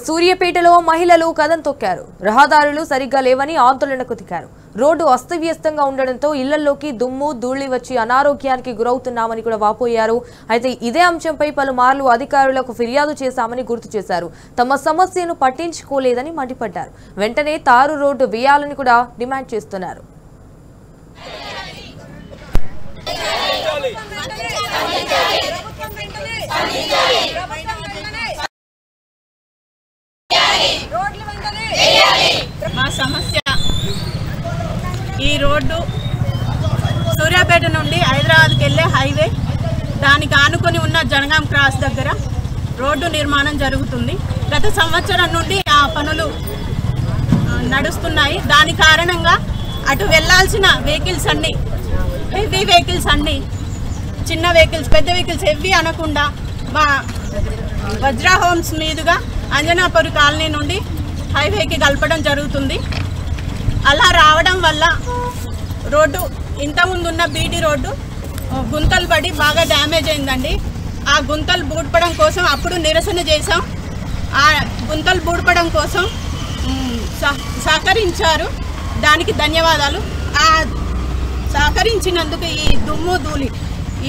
సూర్యాపేటలో మహిళలు కదం తొక్కారు. రహదారులు సరిగ్గా లేవని ఆందోళనకు దిగారు. రోడ్డు అస్తవ్యస్తంగా ఉండడంతో ఇళ్లలోకి దుమ్ము ధూళి వచ్చి అనారోగ్యానికి గురవుతున్నామని కూడా వాపోయారు. అయితే ఇదే అంశంపై పలుమార్లు అధికారులకు ఫిర్యాదు చేశామని గుర్తు చేశారు. తమ సమస్యను పట్టించుకోలేదని మండిపడ్డారు. వెంటనే తారు రోడ్డు వేయాలని కూడా డిమాండ్ చేస్తున్నారు. మా సమస్య ఈ రోడ్డు సూర్యాపేట నుండి హైదరాబాద్కి వెళ్ళే హైవే, దానికి ఆనుకొని ఉన్న జనగాం క్రాస్ దగ్గర రోడ్డు నిర్మాణం జరుగుతుంది. గత సంవత్సరం నుండి ఆ పనులు నడుస్తున్నాయి. దాని కారణంగా అటు వెళ్ళాల్సిన వెహికల్స్ అన్నీ, హెవీ వెహికల్స్ అన్నీ, చిన్న వెహికల్స్ పెద్ద వెహికల్స్ హెవీ అనకుండా మా వజ్రా హోమ్స్ మీదుగా అంజనాపురి కాలనీ నుండి హైవేకి కలపడం జరుగుతుంది. అలా రావడం వల్ల రోడ్డు ఇంతకుముందున్న బీటీ రోడ్డు గుంతలు పడి బాగా డ్యామేజ్ అయిందండి. ఆ గుంతలు బూడ్పడం కోసం అప్పుడు నిరసన చేసాం. ఆ గుంతలు బూడ్పడం కోసం సహకరించారు, దానికి ధన్యవాదాలు. ఆ సహకరించినందుకు ఈ దుమ్ము ధూళి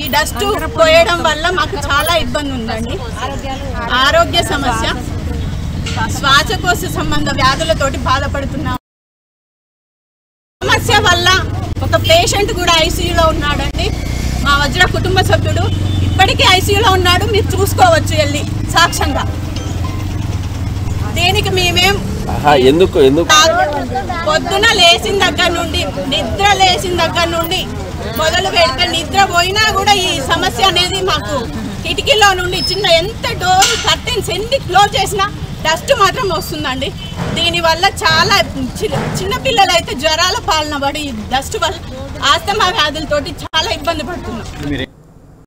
ఈ డస్ట్ పోయడం వల్ల మాకు చాలా ఇబ్బంది ఉందండి. ఆరోగ్య సమస్య, శ్వాసకోశ సంబంధ వ్యాధులతోటి బాధపడుతున్నాం. సమస్య వల్ల ఒక పేషెంట్ కూడా ఐసీయూలో ఉన్నాడండి. మా వజ్ర కుటుంబ సభ్యుడు ఇప్పటికీ ఐసీయూలో ఉన్నాడు. మీరు చూసుకోవచ్చు వెళ్ళి సాక్ష్యంగా. దీనికి మేమేం పొద్దున లేచిన దగ్గర నుండి, నిద్ర లేచిన దగ్గర నుండి మొదలు పెడితే నిద్ర పోయినా కూడా ఈ సమస్య అనేది మాకు కిటికీలో నుండి చిన్న ఎంత డోర్ కర్టెన్స్ ఎన్ని క్లోజ్ చేసినా డస్ట్ మాత్రం వస్తుందండి. దీనివల్ల చాలా చిన్నపిల్లలు అయితే జ్వరాల పాలన పడి డస్ట్ వల్ల ఆస్తమా వ్యాధులతోటి చాలా ఇబ్బంది పడుతున్నాం.